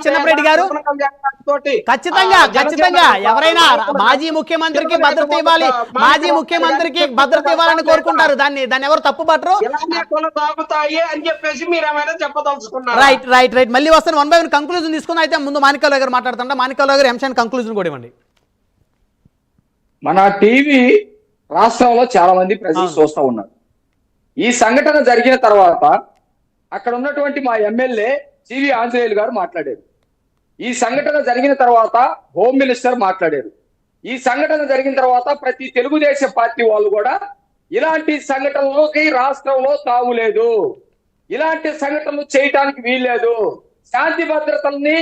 చిన్నపరెడ్డి గారు? ఖచ్చితంగా ఖచ్చితంగా ఎవరైనా మాజీ ముఖ్యమంత్రికి భద్రత ఇవ్వాలి, మాజీ ముఖ్యమంత్రికి భద్రత ఇవ్వాలని కోరుకుంటారు. దాన్ని ఎవరు తప్పుపట్టరు. అని చెప్పేసి మీరు ఏమైనా చెప్పదలుచుకున్నారు? Right right right. మళ్ళీ వస్తాను. 1 by 1 కంక్లూజన్ తీసుకుని అయితే ముందు మాణిక్యాలరావు గారు మాట్లాడుతుంటా. మాణిక్యాలరావు గారు అంశాన్ని కంక్లూజన్ కూడా ఇవ్వండి. మన టీవీ రాష్ట్రంలో చాలా మంది ప్రజలు చూస్తూ ఉన్నారు. ఈ సంఘటన జరిగిన తర్వాత అక్కడ ఉన్నటువంటి మా ఎమ్మెల్యే సివి ఆంజనేయులు గారు మాట్లాడారు. ఈ సంఘటన జరిగిన తర్వాత హోమ్ మినిస్టర్ మాట్లాడారు. ఈ సంఘటన జరిగిన తర్వాత ప్రతి తెలుగుదేశం పార్టీ వాళ్ళు కూడా ఇలాంటి సంఘటనలకి రాష్ట్రంలో తావులేదు, ఇలాంటి సంఘటనలు చేయటానికి వీల్లేదు, శాంతి భద్రతల్ని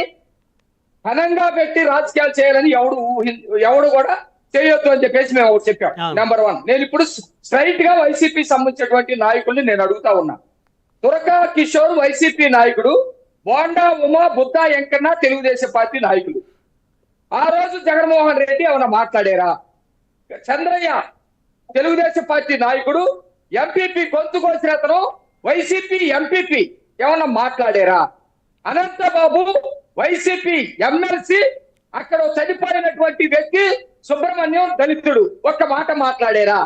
ఘనంగా పెట్టి రాజకీయాలు చేయాలని ఎవడు కూడా చేయొద్దు అని చెప్పేసి మేము ఒకటి చెప్పాం. నెంబర్ 1. నేను ఇప్పుడు స్ట్రైట్ గా వైసీపీ సంబంధించినటువంటి నాయకుల్ని నేను అడుగుతా ఉన్నా. దుర్గా కిషోర్ వైసీపీ నాయకుడు, బోండా ఉమా, బుద్ధా వెంకన్న తెలుగుదేశం పార్టీ నాయకులు. ఆ రోజు జగన్మోహన్ రెడ్డి ఏమన్నా మాట్లాడారా? చంద్రయ్య తెలుగుదేశం పార్టీ నాయకుడు, ఎంపీపీ గొంతు కోసిన అతను వైసీపీ ఎంపీపీ ఏమన్నా మాట్లాడారా? అనంతబాబు వైసీపీ ఎమ్మెల్సీ, అక్కడ చనిపోయినటువంటి వ్యక్తి సుబ్రహ్మణ్యం దళితుడు, ఒక్క మాట మాట్లాడారా?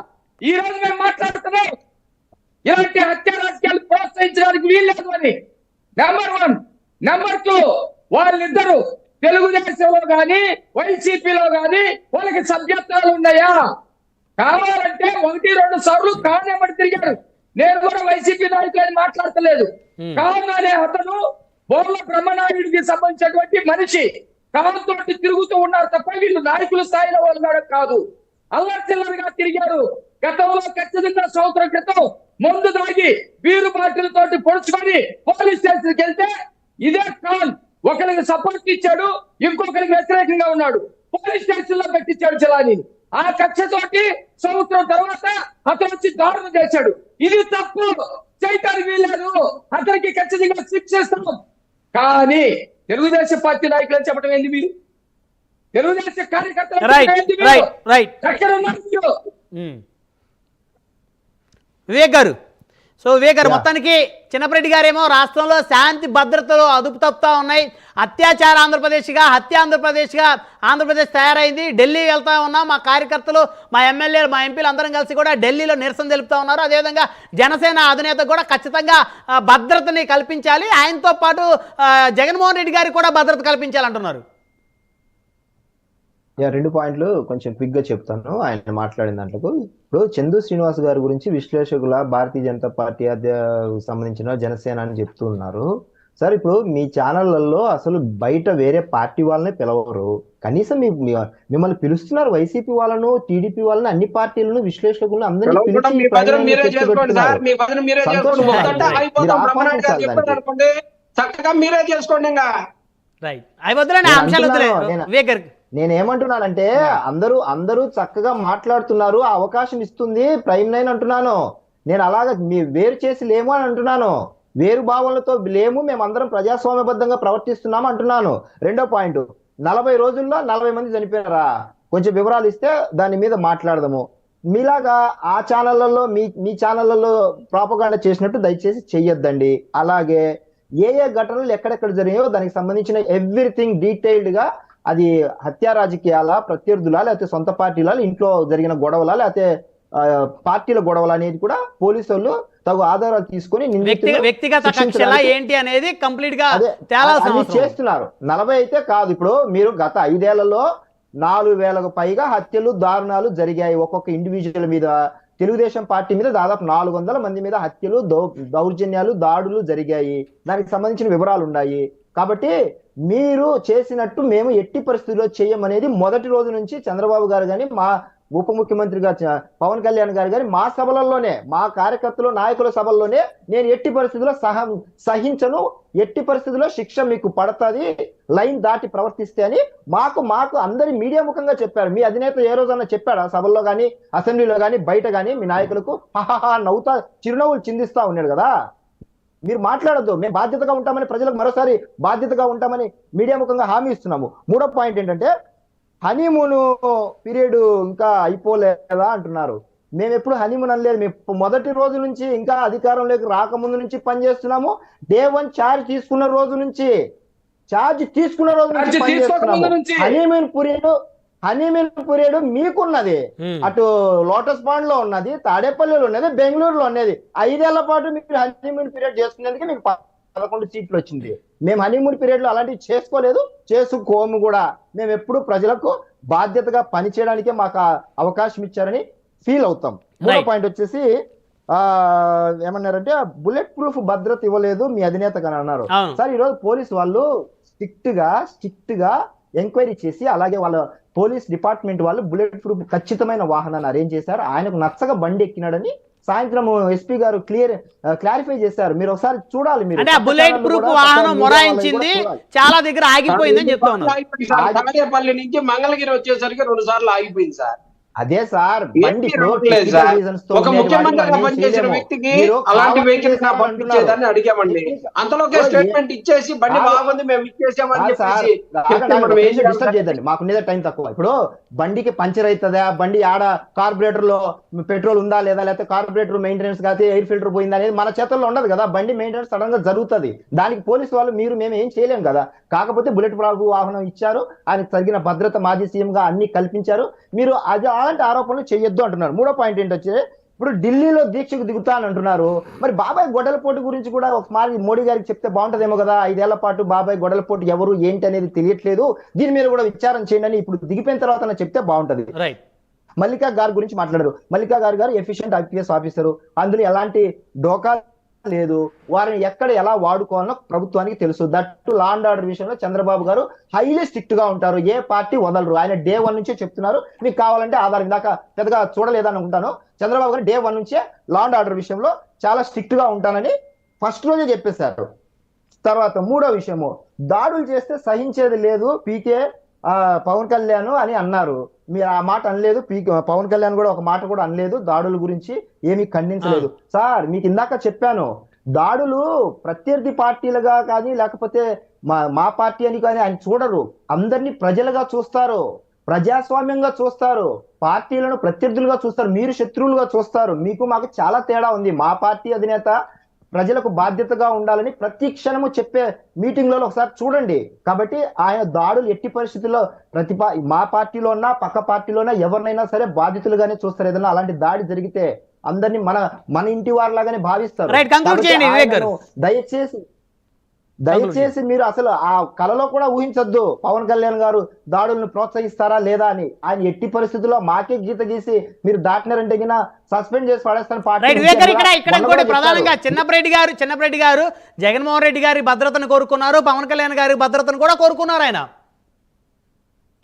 ఈ రోజు మేము మాట్లాడుతున్నాం ఇలాంటి హత్య రాజకీయాలు ప్రోత్సహించడానికి వీల్లేదు అని. నెంబర్ 1. నెంబర్ 2, వాళ్ళిద్దరు తెలుగుదేశంలో గాని వైసీపీలో గాని వాళ్ళకి సభ్యత్వాలు ఉన్నాయా? కావాలంటే 1-2 సార్లు కానెమ్మడి తిరిగారు. నేను కూడా వైసీపీ నాయకులని మాట్లాడతలేదు. కావాలనే అతను బోర్ల బ్రహ్మనాయుడికి సంబంధించినటువంటి మనిషి కాలంతో తిరుగుతూ ఉన్నారు తప్ప వీళ్ళు నాయకుల స్థాయిలో వాళ్ళు కూడా కాదు. అల్లరి చిల్లరగా తిరిగారు. గతంలో ఖచ్చితంగా సంవత్సరం క్రితం మందు దాగి వీరు పార్టీలతో పొడుచుకొని పోలీస్ స్టేషన్కి వెళ్తే ఇదే ఖాన్ ఒకరికి సపోర్ట్ ఇచ్చాడు, ఇంకొకరికి వ్యతిరేకంగా ఉన్నాడు, పోలీస్ స్టేషన్ లో పెట్టించాడు చలాని. ఆ కక్షతోటి సంవత్సరం తర్వాత అతను వచ్చి దారుణం చేశాడు. ఇది తప్పు, చేయటానికి వీల్లేదు, అతనికి ఖచ్చితంగా శిక్షిస్తాం. కానీ తెలుగుదేశం పార్టీ నాయకులు అని చెప్పడం ఏంది? మీరు తెలుగుదేశం కార్యకర్తలు వివేక్ గారు. సో వివేక్ గారు, మొత్తానికి చిన్నపరెడ్డి గారేమో రాష్ట్రంలో శాంతి భద్రతలు అదుపు తప్పుతా ఉన్నాయి, అత్యాచార ఆంధ్రప్రదేశ్గా, హత్య ఆంధ్రప్రదేశ్గా ఆంధ్రప్రదేశ్ తయారైంది, ఢిల్లీ వెళ్తా ఉన్నాం, మా కార్యకర్తలు, మా ఎమ్మెల్యేలు, మా ఎంపీలు అందరం కలిసి కూడా ఢిల్లీలో నిరసన తెలుపుతా ఉన్నారు. అదేవిధంగా జనసేన అధినేత కూడా ఖచ్చితంగా భద్రతని కల్పించాలి, ఆయనతో పాటు జగన్మోహన్ రెడ్డి గారికి కూడా భద్రత కల్పించాలంటున్నారు. 2 పాయింట్లు కొంచెం క్విక్ గా చెప్తాను ఆయన మాట్లాడిన దాంట్లో. ఇప్పుడు చందు శ్రీనివాస్ గారి గురించి విశ్లేషకుల భారతీయ జనతా పార్టీ సంబంధించిన జనసేన అని చెప్తూ ఉన్నారు. సార్, ఇప్పుడు మీ ఛానళ్లలో అసలు బయట వేరే పార్టీ వాళ్ళని పిలవరు, కనీసం మిమ్మల్ని పిలుస్తున్నారు. వైసీపీ వాళ్ళను, టీడీపీ వాళ్ళని, అన్ని పార్టీలను, విశ్లేషకులను అందరినీ నేనేమంటున్నానంటే అందరూ చక్కగా మాట్లాడుతున్నారు, ఆ అవకాశం ఇస్తుంది ప్రైమ్ 9 అంటున్నాను. నేను అలాగా వేరు చేసి లేము అని అంటున్నాను, వేరు భావనలతో లేము, మేమందరం ప్రజాస్వామ్యబద్ధంగా ప్రవర్తిస్తున్నాము అంటున్నాను. 2వ పాయింట్, 40 రోజుల్లో 40 మంది చనిపోయారా? కొంచెం వివరాలు ఇస్తే దాని మీద మాట్లాడదాము. మీలాగా ఆ ఛానళ్లలో మీ ఛానళ్లలో ప్రాపగాండా చేసినట్టు దయచేసి చెయ్యొద్దండి. అలాగే ఏ ఘటనలు ఎక్కడెక్కడ జరిగాయో దానికి సంబంధించిన ఎవ్రీథింగ్ డీటెయిల్డ్ గా, అది హత్యా రాజకీయాల, ప్రత్యర్థుల, లేకపోతే సొంత పార్టీల ఇంట్లో జరిగిన గొడవల, లేకపోతే పార్టీల గొడవలు అనేది కూడా పోలీసు వాళ్ళు తగు ఆధారాలు తీసుకొని వ్యక్తిగత ఏంటి అనేది కంప్లీట్ గా చేస్తున్నారు. 40 అయితే కాదు. ఇప్పుడు మీరు గత 5 ఏళ్లలో 4,000కు పైగా హత్యలు, దారుణాలు జరిగాయి. ఒక్కొక్క ఇండివిజువల్ మీద, తెలుగుదేశం పార్టీ మీద దాదాపు 400 మంది మీద హత్యలు, దౌర్జన్యాలు, దాడులు జరిగాయి. దానికి సంబంధించిన వివరాలు ఉన్నాయి. కాబట్టి మీరు చేసినట్టు మేము ఎట్టి పరిస్థితుల్లో చేయమనేది మొదటి రోజు నుంచి చంద్రబాబు గారు కానీ, మా ఉప ముఖ్యమంత్రి గారు పవన్ కళ్యాణ్ గారు కానీ, మా సభలలోనే, మా కార్యకర్తలు, నాయకుల సభల్లోనే నేను ఎట్టి పరిస్థితుల్లో సహించను, ఎట్టి పరిస్థితుల్లో శిక్ష మీకు పడుతుంది లైన్ దాటి ప్రవర్తిస్తే అని మాకు అందరి మీడియా ముఖంగా చెప్పారు. మీ అధినేత ఏ రోజన్నా చెప్పాడా? సభల్లో కానీ, అసెంబ్లీలో కానీ, బయట కానీ మీ నాయకులకు హాహా నవ్వుతా చిరునవ్వులు చిందిస్తా ఉన్నాడు కదా. మీరు మాట్లాడద్దు, మేము బాధ్యతగా ఉంటామని, ప్రజలకు మరోసారి బాధ్యతగా ఉంటామని మీడియా ముఖంగా హామీ ఇస్తున్నాము. 3వ పాయింట్ ఏంటంటే, హనీమూన్ పీరియడ్ ఇంకా అయిపోలేదా అంటున్నారు. మేము ఎప్పుడు హనీమూన్ అనలేదు. మేము మొదటి రోజు నుంచి, ఇంకా అధికారంలోకి రాకముందు నుంచి పనిచేస్తున్నాము. Day 1 ఛార్జ్ తీసుకున్న రోజు నుంచి ఛార్జ్ తీసుకున్న రోజు నుంచి ఛార్జ్ పని తీసుకోక ముందు చేస్తున్నాము. నుంచి. హనీమూన్ పీరియడ్ మీకున్నది, అటు లోటస్ పాండ్ లో ఉన్నది, తాడేపల్లిలో ఉన్నది, బెంగళూరులో ఉన్నది. 5 ఏళ్ల పాటు మీరు హనీమూన్ పీరియడ్ చేసుకునేందుకు మీకు 11 సీట్లు వచ్చింది. మేము హనీమూన్ పీరియడ్ లో అలాంటివి చేసుకోలేదు, చేసుకోము కూడా. మేము ఎప్పుడు ప్రజలకు బాధ్యతగా పనిచేయడానికే మాకు అవకాశం ఇచ్చారని ఫీల్ అవుతాం. మూడో పాయింట్ వచ్చేసి ఏమన్నారంటే బుల్లెట్ ప్రూఫ్ భద్రత ఇవ్వలేదు మీ అధినేత అని అన్నారు. సార్ ఈరోజు పోలీసు వాళ్ళు స్ట్రిక్ట్ గా ఎంక్వైరీ చేసి, అలాగే వాళ్ళ పోలీస్ డిపార్ట్మెంట్ వాళ్ళు బుల్లెట్ ప్రూఫ్ ఖచ్చితమైన వాహనాన్ని అరేంజ్ చేశారు. ఆయనకు నచ్చగా బండి ఎక్కినాడని సాయంత్రం ఎస్పీ గారు క్లారిఫై చేశారు. మీరు ఒకసారి చూడాలి. మీరు అంటే బుల్లెట్ ప్రూఫ్ వాహనం మొరాయించింది చాలా దగ్గర ఆగిపోయిందని చెప్తా ఉన్నారు. తాడేపల్లి నుంచి మంగళగిరి వచ్చేసరికి 2 సార్లు ఆగిపోయింది సార్. అదే సార్, బండి ఒక ముఖ్యమంత్రిగా పనిచేసిన వ్యక్తికి అలాంటి వెహికల్ పంపించేదాన్ని అడిగామండి. అంతలోకే స్టేట్మెంట్ ఇచ్చేసి బండి బాగుంది మేము ఇచ్చేసామని చెప్పేసి డిస్టర్బ్ చేయదండి, మాకు ఉండేది టైం తక్కువ. ఇప్పుడు బండికి పంచర్ అవుతుందా, బండి ఆడ కార్బొరేటర్ లో పెట్రోల్ ఉందా లేదా, లేకపోతే కార్బొరేటర్ మెయింటెనెన్స్ కాదు, ఎయిర్ ఫిల్టర్ పోయిందా అనేది మన చేతుల్లో ఉండదు కదా. బండి మెయింటెనెన్స్ సడన్ గా జరుగుతుంది. దానికి పోలీసు వాళ్ళు మేము ఏం చేయలేం కదా. కాకపోతే బుల్లెట్ ప్రూఫ్ వాహనం ఇచ్చారు, ఆయనకు తగిన భద్రత మాజీ సీఎం గా అన్ని కల్పించారు. మీరు అలాంటి ఆరోపణలు చేయొద్దు అంటున్నారు. మూడో పాయింట్ ఏంటొచ్చే, ఇప్పుడు ఢిల్లీలో దీక్షకు దిగుతానంటున్నారు. మరి బాబాయ్ గొడవలపోటు గురించి కూడా ఒకసారి మోడీ గారికి చెప్తే బాగుంటదేమో కదా. 5 ఏళ్ల పాటు బాబాయ్ గొడవలపోటు ఎవరు ఏంటి అనేది తెలియట్లేదు, దీని మీద కూడా విచారణ చేయండి అని ఇప్పుడు దిగిపోయిన తర్వాత చెప్తే బాగుంటది. మల్లికా గారి గురించి మాట్లాడారు. మల్లికా గారు ఎఫిషియెంట్ ఐపీఎస్ ఆఫీసరు, అందులో ఎలాంటి డోకా లేదు. వారిని ఎక్కడ ఎలా వాడుకోవాలో ప్రభుత్వానికి తెలుసు. దట్టు లా అండ్ ఆర్డర్ విషయంలో చంద్రబాబు గారు హైలీ స్ట్రిక్ట్ గా ఉంటారు, ఏ పార్టీ వదలరు. ఆయన డే 1 నుంచే చెప్తున్నారు. మీకు కావాలంటే ఆధారం ఇందాక పెద్దగా చూడలేదని అనుకుంటాను. చంద్రబాబు గారు డే 1 నుంచే లా అండ్ ఆర్డర్ విషయంలో చాలా స్ట్రిక్ట్ గా ఉంటానని ఫస్ట్ రోజే చెప్పేశారు. తర్వాత మూడో విషయము, దాడులు చేస్తే సహించేది లేదు పీకే పవన్ కళ్యాణ్ అని అన్నారు. మీరు ఆ మాట అనలేదు. పవన్ కళ్యాణ్ కూడా ఒక మాట కూడా అనలేదు, దాడుల గురించి ఏమీ ఖండించలేదు. సార్ మీకు ఇందాక చెప్పాను, దాడులు ప్రత్యర్థి పార్టీలుగా కానీ లేకపోతే మా పార్టీ అని కానీ ఆయన చూడరు. అందరినీ ప్రజలుగా చూస్తారు, ప్రజాస్వామ్యంగా చూస్తారు, పార్టీలను ప్రత్యర్థులుగా చూస్తారు, మీరు శత్రువులుగా చూస్తారు. మీకు మాకు చాలా తేడా ఉంది. మా పార్టీ అధినేత ప్రజలకు బాధ్యతగా ఉండాలని ప్రతి క్షణము చెప్పే మీటింగ్లలో ఒకసారి చూడండి. కాబట్టి ఆయన దాడులు ఎట్టి పరిస్థితుల్లో మా పార్టీలో ఉన్నా పక్క పార్టీలోనా ఎవరినైనా సరే బాధితులుగానే చూస్తారు. ఏదైనా అలాంటి దాడి జరిగితే అందరినీ మన ఇంటి వారిలాగానే భావిస్తారు. దయచేసి మీరు అసలు ఆ కలలో కూడా ఊహించొద్దు పవన్ కళ్యాణ్ గారు దాడులను ప్రోత్సహిస్తారా లేదా అని. ఆయన ఎట్టి పరిస్థితుల్లో మాకే గీత గీసి మీరు దాటినారంటే గిన సస్పెండ్ చేసి పడేస్తాను పార్టీ. ప్రధానంగా చిన్నపరెడ్డి గారు జగన్మోహన్ రెడ్డి గారి భద్రతను కోరుకున్నారు, పవన్ కళ్యాణ్ గారి భద్రతను కూడా కోరుకున్నారు. ఆయన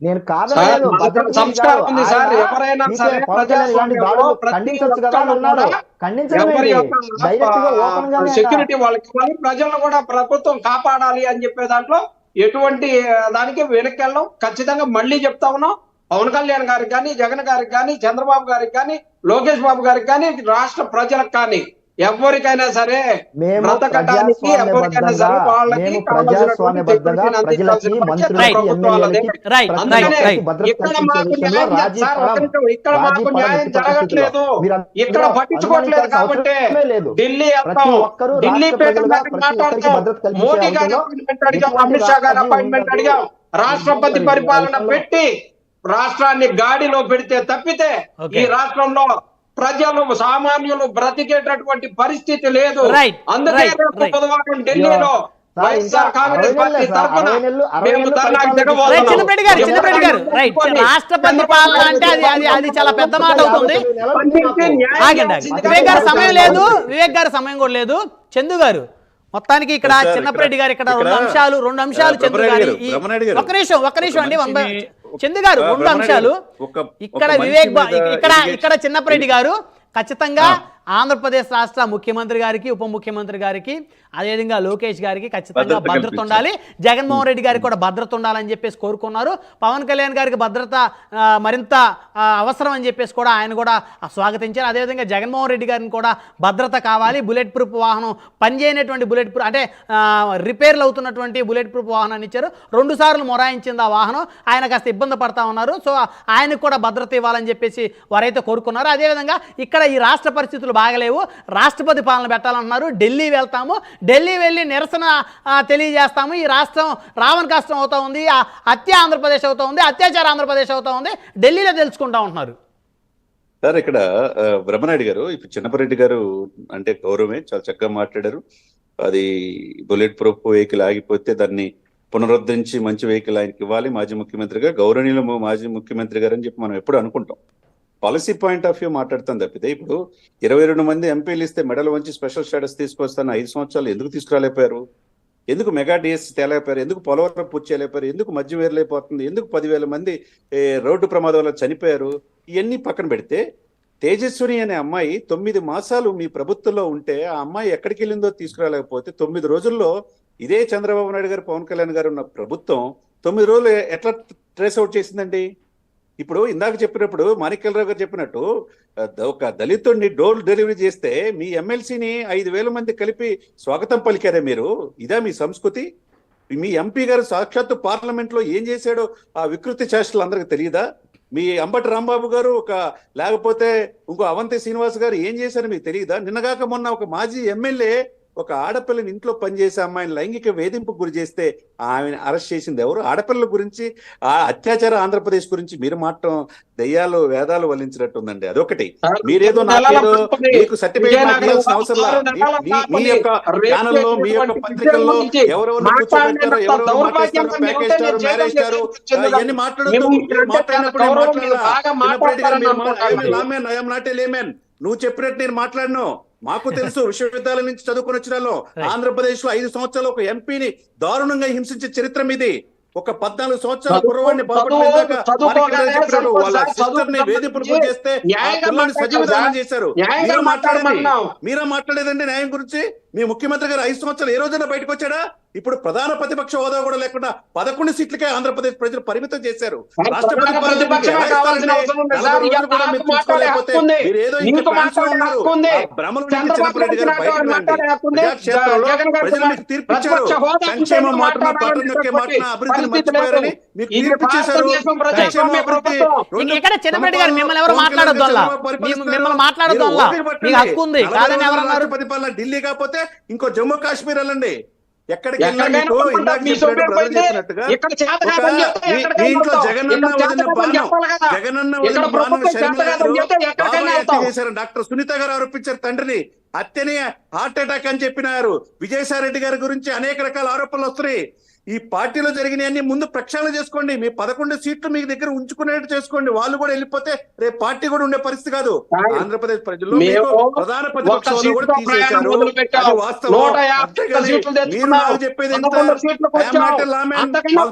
నేను కాదనలేదు, సెక్యూరిటీ వాళ్ళకి ప్రజలను కూడా ప్రభుత్వం కాపాడాలి అని చెప్పే దాంట్లో ఎటువంటి దానికి వెనక్కి వెళ్ళడం ఖచ్చితంగా మళ్ళీ చెప్తా ఉన్నాం. పవన్ కళ్యాణ్ గారికి కానీ, జగన్ గారికి కానీ, చంద్రబాబు గారికి కానీ, లోకేష్ బాబు గారికి కానీ, రాష్ట్ర ప్రజలకు కానీ ఎవరికైనా సరే బ్రతకడానికి ఎవరికైనా సరే వాళ్ళకి ఇక్కడ మాకు న్యాయం జరగట్లేదు, ఇక్కడ పట్టించుకోవట్లేదు. కాబట్టి ఢిల్లీ ఢిల్లీ మాట్లాడతాం, మోదీ గారి అపాయింట్మెంట్ అడిగాం, అమిత్ షా గారి అపాయింట్మెంట్ అడిగాం. రాష్ట్రపతి పరిపాలన పెట్టి రాష్ట్రాన్ని గాడిలో పెడితే తప్పితే ఈ రాష్ట్రంలో ప్రజలు సామాన్యులు బ్రతికేటటువంటి పరిస్థితి లేదు. అందుకే బుధవారం ఢిల్లీలో వైఎస్ఆర్ కాంగ్రెస్ పార్టీ తరఫున రాష్ట్రపతి పాలన అంటే అది చాలా పెద్ద మాట అవుతుంది. వివేక్ గారు సమయం లేదు, వివేక్ గారు సమయం కూడా లేదు. చందు గారు మొత్తానికి ఇక్కడ చిన్నపరెడ్డి గారు ఇక్కడ రెండు అంశాలు చందు గారి ఒక్క నిమిషం అండి చందు గారు 2 అంశాలు. ఇక్కడ ఇక్కడ చిన్నపరెడ్డి గారు ఖచ్చితంగా ఆంధ్రప్రదేశ్ రాష్ట్ర ముఖ్యమంత్రి గారికి, ఉప ముఖ్యమంత్రి గారికి, అదేవిధంగా లోకేష్ గారికి ఖచ్చితంగా భద్రత ఉండాలి, జగన్మోహన్ రెడ్డి గారికి కూడా భద్రత ఉండాలని చెప్పేసి కోరుకున్నారు. పవన్ కళ్యాణ్ గారికి భద్రత మరింత అవసరం అని చెప్పేసి కూడా ఆయన కూడా స్వాగతించారు. అదేవిధంగా జగన్మోహన్ రెడ్డి గారిని కూడా భద్రత కావాలి, బుల్లెట్ ప్రూఫ్ వాహనం పనిచేయనటువంటి బుల్లెట్ ప్రూఫ్ అంటే రిపేర్లు అవుతున్నటువంటి బుల్లెట్ ప్రూఫ్ వాహనాన్ని ఇచ్చారు. 2 సార్లు మొరాయించింది ఆ వాహనం. ఆయన కాస్త ఇబ్బంది పడతా ఉన్నారు. సో ఆయనకు కూడా భద్రత ఇవ్వాలని చెప్పేసి వారైతే కోరుకున్నారు. అదేవిధంగా ఇక్కడ ఈ రాష్ట్ర పరిస్థితులు బాగలేవు, రాష్ట్రపతి పాలన పెట్టాలంటున్నారు, ఢిల్లీ వెళ్తాము, ఢిల్లీ వెళ్ళి నిరసన తెలియజేస్తాము, ఈ రాష్ట్రం రావణ కష్టం అవుతా ఉంది, హత్య ఆంధ్రప్రదేశ్ అవుతా ఉంది, అత్యాచార ఆంధ్రప్రదేశ్ అవుతా ఉంది, ఢిల్లీలో తెలుసుకుంటా ఉంటున్నారు. సార్ ఇక్కడ బ్రహ్మనాయుడు గారు ఇప్పుడు చిన్నపరెడ్డి గారు అంటే గౌరవమే, చాలా చక్కగా మాట్లాడారు. అది బుల్లెట్ ప్రూఫ్ వెహికల్ ఆగిపోతే దాన్ని పునరుద్ధరించి మంచి వెహికల్ ఆయనకి ఇవ్వాలి మాజీ ముఖ్యమంత్రిగా, గౌరవనీయులు మాజీ ముఖ్యమంత్రి గారు అని చెప్పి మనం ఎప్పుడు అనుకుంటాం. పాలసీ పాయింట్ ఆఫ్ వ్యూ మాట్లాడుతాం తప్పితే ఇప్పుడు 22 మంది ఎంపీలు ఇస్తే మెడల్ వంచి స్పెషల్ స్టేటస్ తీసుకొస్తాను 5 సంవత్సరాలు ఎందుకు తీసుకురాలేకపోయారు? ఎందుకు మెగా డిఎస్ తేలేకపోయారు? ఎందుకు పోలవరం పూర్తి చేయలేకపోయారు? ఎందుకు మద్యం వేరలేకపోతుంది? ఎందుకు 10,000 మంది రోడ్డు ప్రమాదం వల్ల చనిపోయారు? ఇవన్నీ పక్కన పెడితే తేజస్విని అనే అమ్మాయి 9 మాసాలు మీ ప్రభుత్వంలో ఉంటే ఆ అమ్మాయి ఎక్కడికి వెళ్ళిందో తీసుకురాలేకపోతే 9 రోజుల్లో ఇదే చంద్రబాబు నాయుడు గారు, పవన్ కళ్యాణ్ గారు ఉన్న ప్రభుత్వం 9 రోజులు ఎట్లా ట్రేస్ అవుట్ చేసిందండి? ఇప్పుడు ఇందాక చెప్పినప్పుడు మాణిక్యాలరావు గారు చెప్పినట్టు ఒక దళితుడిని డోర్ డెలివరీ చేస్తే మీ ఎమ్మెల్సీని 5,000 మంది కలిపి స్వాగతం పలికారే మీరు? ఇదా మీ సంస్కృతి? మీ ఎంపీ గారు సాక్షాత్తు పార్లమెంట్ లో ఏం చేశాడో ఆ వికృతి చేష్టలు అందరికి తెలియదా? మీ అంబటి రాంబాబు గారు లేకపోతే ఇంకో అవంతి శ్రీనివాస్ గారు ఏం చేశారో మీకు తెలియదా? నిన్నగాక మొన్న ఒక మాజీ ఎమ్మెల్యే ఒక ఆడపిల్లని ఇంట్లో పనిచేసే అమ్మాయిని లైంగిక వేధింపుకు గురి చేస్తే ఆమెను అరెస్ట్ చేసింది ఎవరు? ఆడపిల్లల గురించి, ఆ అత్యాచార ఆంధ్రప్రదేశ్ గురించి మీరు మాత్రం దయ్యాలు వేదాలు వల్లించినట్టు ఉందండి. అదొకటి. మీరేదో మీకు సర్టిఫికేట్ చేయాల్సిన అవసరం లేదు. మీ యొక్క ఛానల్లో, మీ యొక్క పత్రికల్లో ఎవరెవరు కూర్చోబెట్టారో, ఎవరెవరు మాట్లాడతారో, ప్యాకేజ్ మ్యారేజ్ గారు ఇవన్నీ మాట్లాడుతూ మాట్లాడినప్పుడు నువ్వు చెప్పినట్టు నేను మాట్లాడను. మాకు తెలుసు, విశ్వవిద్యాలయం నుంచి చదువుకుని వచ్చిన వాళ్ళు ఆంధ్రప్రదేశ్ లో 5 సంవత్సరాలు ఒక ఎంపీని దారుణంగా హింసించే చరిత్ర మీది. ఒక 14 సంవత్సరాల కుర్రవాడిని వేధింపులు చేస్తే సజీవదానం చేశారు. మీరే మాట్లాడేదండి న్యాయం గురించి? మీ ముఖ్యమంత్రి గారు 5 సంవత్సరాలు ఏ రోజైనా బయటకు వచ్చాడా? ఇప్పుడు ప్రధాన ప్రతిపక్ష హోదా కూడా లేకుండా 11 సీట్లకే ఆంధ్రప్రదేశ్ ప్రజలు పరిమితం చేశారు. రాష్ట్రపతి సంక్షేమ అభివృద్ధిని మర్చిపోయారని మీకు తీర్పిచ్చేశారు. ఇక్కడ చిన్నపరెడ్డి గారు మిమ్మల్ని ఎవరు మాట్లాడొద్దు, మిమ్మల్ని మాట్లాడొద్దు, మీకు హక్కు ఉంది. పరిపాలన ఢిల్లీ కాకపోతే ఇంకో జమ్మూ కాశ్మీర్ వెళ్ళండి. ఎక్కడికి డాక్టర్ సునీత గారు ఆరోపించారు తండ్రిని హత్యని హార్ట్ అటాక్ అని చెప్పినారు. విజయసాయి రెడ్డి గారి గురించి అనేక రకాల ఆరోపణలు వస్తున్నాయి. ఈ పార్టీలో జరిగినవన్నీ ముందు ప్రక్షాళన చేసుకోండి. మీ 11 సీట్లు మీ దగ్గర ఉంచుకునేట్టు చేసుకోండి. వాళ్ళు కూడా వెళ్ళిపోతే రేపు పార్టీ కూడా ఉండే పరిస్థితి కాదు. ఆంధ్రప్రదేశ్ ప్రజలు ప్రధాన ప్రతిపక్ష హోదా కూడా తీసేశారు. అది వాస్తవం. మీరు నాకు చెప్పేది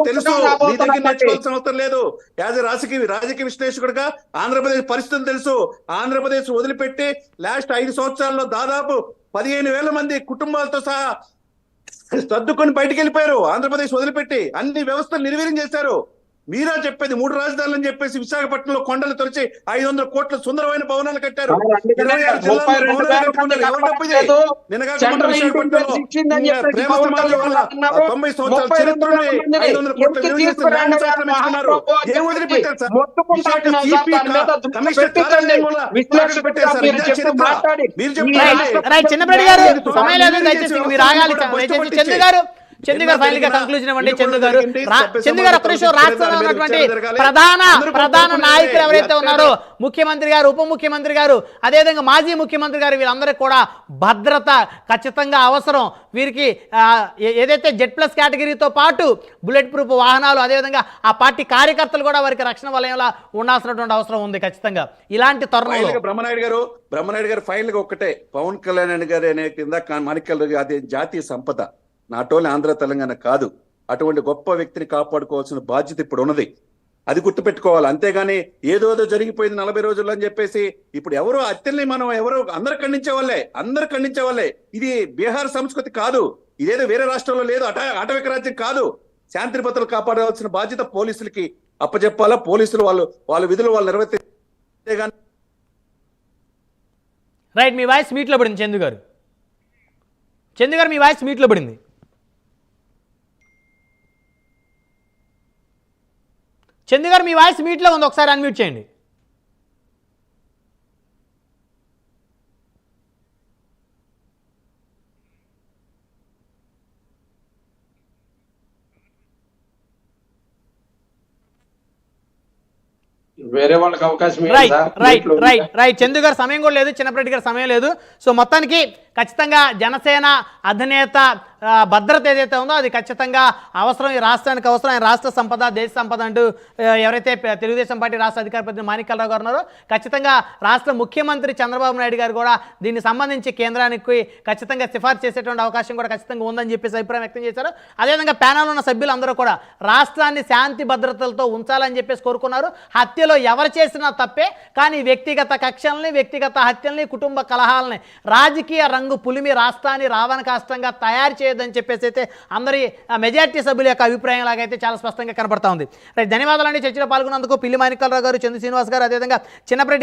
తెలుసు, మీ దగ్గర నేర్చుకోవాల్సిన అవసరం లేదు. యాజ్ రాజకీయ విశ్లేషకుడిగా ఆంధ్రప్రదేశ్ పరిస్థితులు తెలుసు. ఆంధ్రప్రదేశ్ వదిలిపెట్టి లాస్ట్ 5 సంవత్సరాల్లో దాదాపు 15,000 మంది కుటుంబాలతో సహా సర్దుకొని బయటికి వెళ్ళిపోయారు. ఆంధ్రప్రదేశ్ వదిలిపెట్టి అన్ని వ్యవస్థలు నిర్వీర్యం చేశారు. మీరా చెప్పేది 3 రాజధానులు అని చెప్పేసి విశాఖపట్నంలో కొండలు తొలిచి 500 కోట్ల సుందరమైన భవనాలు కట్టారు. 26 జిల్లాల్లో భవనాలు కట్టుకున్నారు. ఎవరు డబ్బు ఇది? విశాఖపట్నంలో 90 సంవత్సరాల చరిత్రని 500 కోట్ల విలువ ఏం వదిలిపెట్టారు సార్? విశాఖ చిన్నపరెడ్డి గారు సమయం లేదు, దయచేసి మీరు ఆగాలి. చందు గారు ఫైనల్ గా కంక్లూజన్ ఇవ్వండి. చందు గారు ఒక్క నిమిషం. రాష్ట్రంలో ఉన్నటువంటి ప్రధాన నాయకులు ఎవరైతే ఉన్నారో, ముఖ్యమంత్రి గారు, ఉప ముఖ్యమంత్రి గారు, అదేవిధంగా మాజీ ముఖ్యమంత్రి గారు, వీళ్ళందరికీ కూడా భద్రత ఖచ్చితంగా అవసరం. వీరికి ఏదైతే Z+ కేటగిరీతో పాటు బుల్లెట్ ప్రూఫ్ వాహనాలు, అదేవిధంగా ఆ పార్టీ కార్యకర్తలు కూడా వారికి రక్షణ వలయంలో ఉండాల్సినటువంటి అవసరం ఉంది ఖచ్చితంగా ఇలాంటి తరుణంలో. బ్రహ్మనాయుడు గారు ఫైనల్ గా ఒక్కటే, పవన్ కళ్యాణ్ గారు అనే కింద మాణిక్యాలరావు అది జాతీయ సంపద, నాట్ ఓన్లీ ఆంధ్ర తెలంగాణ కాదు. అటువంటి గొప్ప వ్యక్తిని కాపాడుకోవాల్సిన బాధ్యత ఇప్పుడు ఉన్నది. అది గుర్తుపెట్టుకోవాలి. అంతేగాని ఏదో జరిగిపోయింది 40 రోజుల్లో అని చెప్పేసి ఇప్పుడు ఎవరో అత్యల్ని మనం ఎవరో అందరు ఖండించే వాళ్ళే. ఇది బీహార్ సంస్కృతి కాదు. ఇదేదో వేరే రాష్ట్రంలో లేదు. ఆటవిక రాజ్యం కాదు. శాంతి భద్రతలు కాపాడాల్సిన బాధ్యత పోలీసులకి అప్పచెప్పాలా. పోలీసులు వాళ్ళ విధులు వాళ్ళు నిర్వర్తించే. రైట్, మీ వాయిస్ మీట్లో పడింది చందు గారు మీ వాయిస్ మీట్లో పడింది. చందు గారు మీ వాయిస్ మీట్లో ఉంది, ఒకసారి అన్మ్యూట్ చేయండి. వేరే వాళ్ళకి అవకాశం రైట్ చందు గారు సమయం కూడా లేదు, చిన్నప్పటి గారు సమయం లేదు. సో మొత్తానికి ఖచ్చితంగా జనసేన అధినేత భద్రత ఏదైతే ఉందో అది ఖచ్చితంగా అవసరం, ఈ రాష్ట్రానికి అవసరం. ఆయన రాష్ట్ర సంపద, దేశ సంపద అంటూ ఎవరైతే తెలుగుదేశం పార్టీ రాష్ట్ర అధికార ప్రతినిధి మాణిక్యాలరావు గారు ఉన్నారో, ఖచ్చితంగా రాష్ట్ర ముఖ్యమంత్రి చంద్రబాబు నాయుడు గారు కూడా దీనికి సంబంధించి కేంద్రానికి ఖచ్చితంగా సిఫార్సు చేసేటువంటి అవకాశం కూడా ఖచ్చితంగా ఉందని చెప్పేసి అభిప్రాయం వ్యక్తం చేశారు. అదేవిధంగా ప్యానెల్ ఉన్న సభ్యులందరూ కూడా రాష్ట్రాన్ని శాంతి భద్రతలతో ఉంచాలని చెప్పేసి కోరుకున్నారు. హత్యలో ఎవరు చేసినా తప్పే, కానీ వ్యక్తిగత కక్షల్ని, వ్యక్తిగత హత్యల్ని, కుటుంబ కలహాలని, రాజకీయ రంగు పులిమి రాష్ట్రాన్ని రావణ కాష్టంగా తయారు చేయొద్దని చెప్పేసి అయితే అందరి మెజార్టీ సభ్యుల యొక్క అభిప్రాయం లాగైతే చాలా స్పష్టంగా కనబడతా ఉంది. రైట్, ధన్యవాదాలండి చర్చలో పాల్గొన్నందుకు పిల్లి మాణిక్యాలరావు గారు, చందు శ్రీనివాస్ గారు, అదేవిధంగా చిన్నప్రెడ్డి